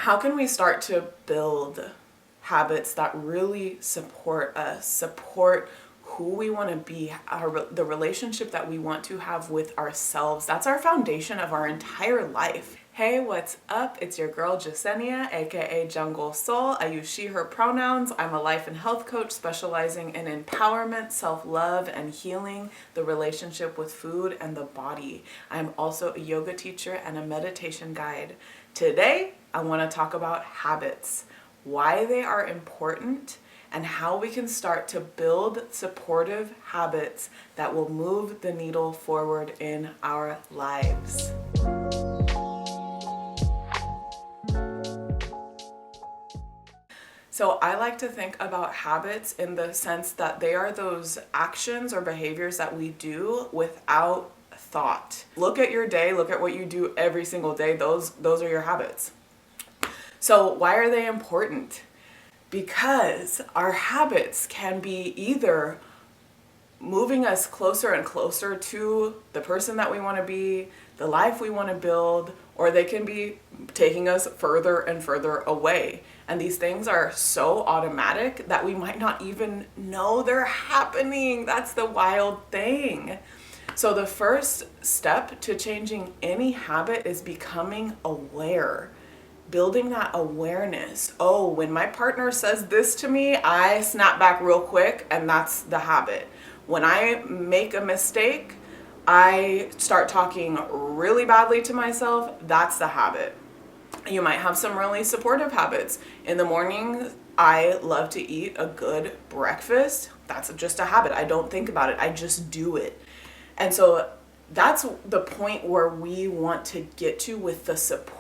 How can we start to build habits that really support us, support who we want to be, the relationship that we want to have with ourselves? That's our foundation of our entire life. Hey, what's up? It's your girl Jasenia, aka Jungle Soul. I use she, her pronouns. I'm a life and health coach specializing in empowerment, self-love, and healing the relationship with food and the body. I'm also a yoga teacher and a meditation guide. Today, I want to talk about habits, why they are important, and how we can start to build supportive habits that will move the needle forward in our lives. So I like to think about habits in the sense that they are those actions or behaviors that we do without thought. Look at your day, look at what you do every single day. Those are your habits. So why are they important? Because our habits can be either moving us closer and closer to the person that we want to be, the life we want to build, or they can be taking us further and further away. And these things are so automatic that we might not even know they're happening. That's the wild thing. So the first step to changing any habit is becoming aware. Building that awareness. Oh, when my partner says this to me, I snap back real quick, and that's the habit. When I make a mistake, I start talking really badly to myself. That's the habit. You might have some really supportive habits. In the morning, I love to eat a good breakfast. That's just a habit. I don't think about it. I just do it. And so that's the point where we want to get to with the supportive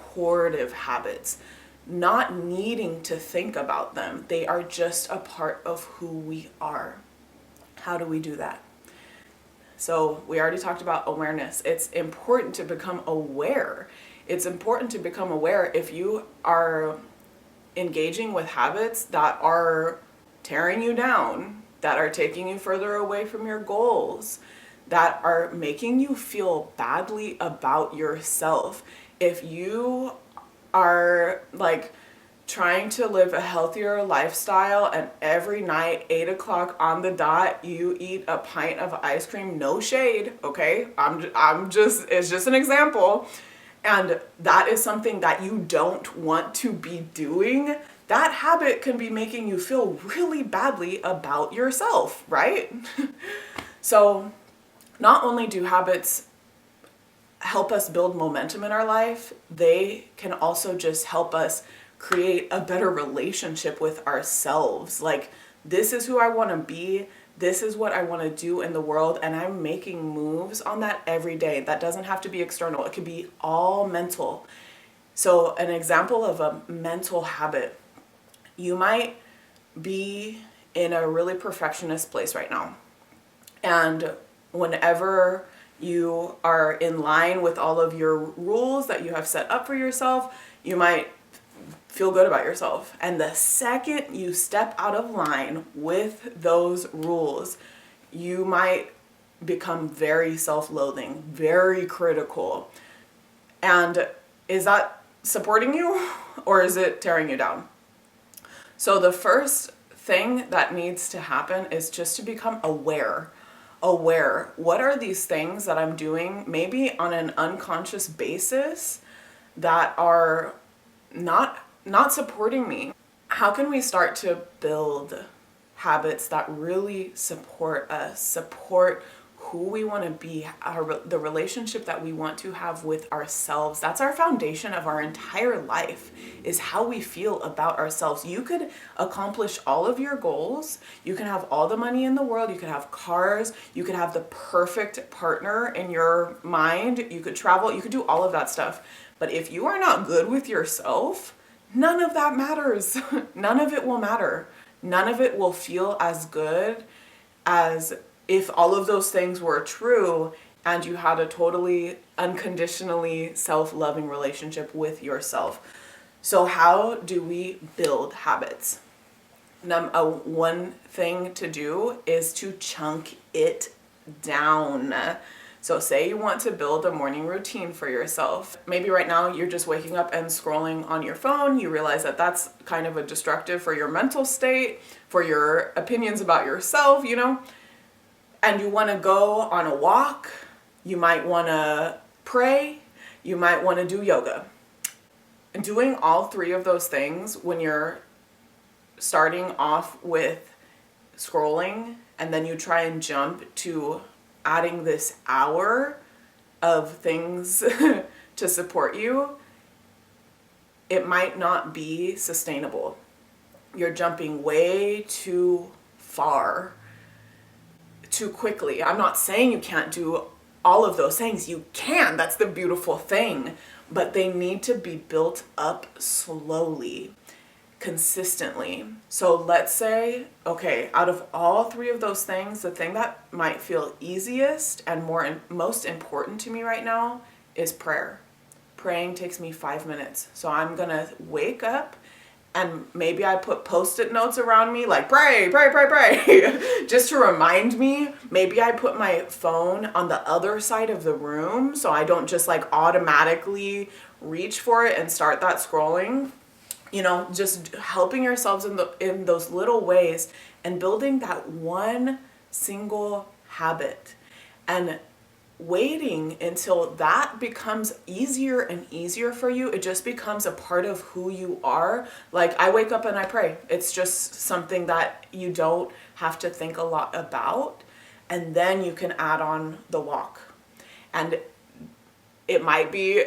habits, not needing to think about them. They are just a part of who we are. How do we do that? So we already talked about awareness. It's important to become aware. It's important to become aware if you are engaging with habits that are tearing you down, that are taking you further away from your goals, that are making you feel badly about yourself. If you are like trying to live a healthier lifestyle and every night 8 o'clock on the dot you eat a pint of ice cream, no shade, okay? It's just an example. And that is something that you don't want to be doing. That habit can be making you feel really badly about yourself, right? So not only do habits help us build momentum in our life, they can also just help us create a better relationship with ourselves. Like, this is who I want to be. This is what I want to do in the world. And I'm making moves on that every day. That doesn't have to be external. It could be all mental. So an example of a mental habit, you might be in a really perfectionist place right now. And whenever you are in line with all of your rules that you have set up for yourself, you might feel good about yourself. And the second you step out of line with those rules, you might become very self-loathing, very critical. And is that supporting you or is it tearing you down? So the first thing that needs to happen is just to become aware. What are these things that I'm doing, maybe on an unconscious basis, that are not supporting me? How can we start to build habits that really support us, support who we want to be, the relationship that we want to have with ourselves? That's our foundation of our entire life, is how we feel about ourselves. You could accomplish all of your goals. You can have all the money in the world. You could have cars. You could have the perfect partner in your mind. You could travel. You could do all of that stuff. But if you are not good with yourself, none of that matters. None of it will matter. None of it will feel as good as if all of those things were true and you had a totally unconditionally self-loving relationship with yourself. So how do we build habits? One thing to do is to chunk it down. So say you want to build a morning routine for yourself. Maybe right now you're just waking up and scrolling on your phone. You realize that that's kind of a destructive for your mental state, for your opinions about yourself, you know, and you want to go on a walk. You might want to pray. You might want to do yoga. And doing all three of those things when you're starting off with scrolling and then you try and jump to adding this hour of things to support you, it might not be sustainable. You're jumping way too far, too quickly. I'm not saying you can't do all of those things. You can. That's the beautiful thing. But they need to be built up slowly, consistently. So let's say, okay, out of all three of those things, the thing that might feel easiest and most important to me right now is prayer. Praying takes me 5 minutes. So I'm gonna wake up and maybe I put post-it notes around me like pray, pray, pray, pray, just to remind me. Maybe I put my phone on the other side of the room so I don't just like automatically reach for it and start that scrolling. You know, just helping yourselves in those little ways and building that one single habit and waiting until that becomes easier and easier for you. It just becomes a part of who you are. Like I wake up and I pray. It's just something that you don't have to think a lot about. And then you can add on the walk. And it might be,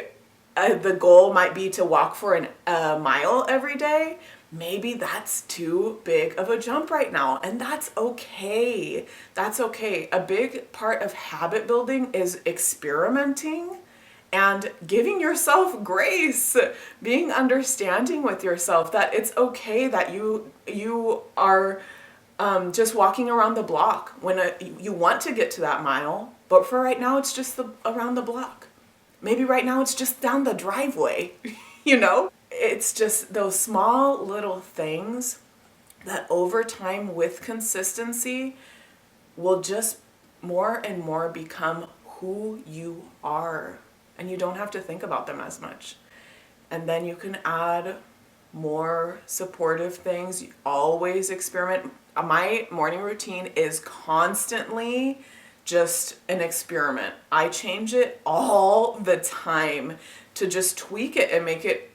the goal might be to walk for a mile every day. Maybe that's too big of a jump right now, and that's okay. That's okay. A big part of habit building is experimenting and giving yourself grace, being understanding with yourself that it's okay that you are just walking around the block when you want to get to that mile, but for right now it's just around the block. Maybe right now it's just down the driveway, you know? It's just those small little things that over time with consistency will just more and more become who you are. And you don't have to think about them as much. And then you can add more supportive things. You always experiment. My morning routine is constantly just an experiment. I change it all the time to just tweak it and make it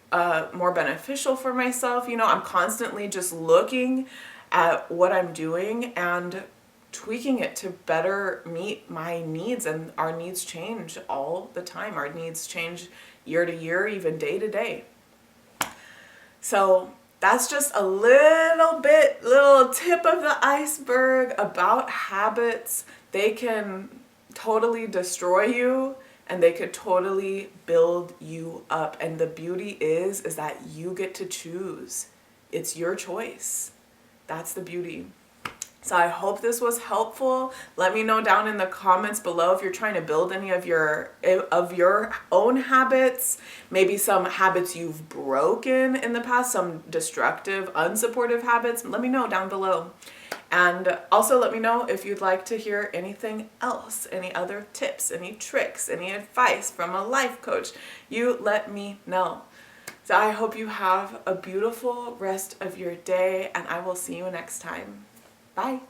more beneficial for myself. You know, I'm constantly just looking at what I'm doing and tweaking it to better meet my needs. And our needs change all the time. Our needs change year to year, even day to day. So that's just a little tip of the iceberg about habits. They can totally destroy you and they could totally build you up. And the beauty is that you get to choose. It's your choice. That's the beauty. So I hope this was helpful. Let me know down in the comments below if you're trying to build any of your own habits, maybe some habits you've broken in the past, some destructive, unsupportive habits. Let me know down below. And also let me know if you'd like to hear anything else, any other tips, any tricks, any advice from a life coach. You let me know. So I hope you have a beautiful rest of your day, and I will see you next time. Bye.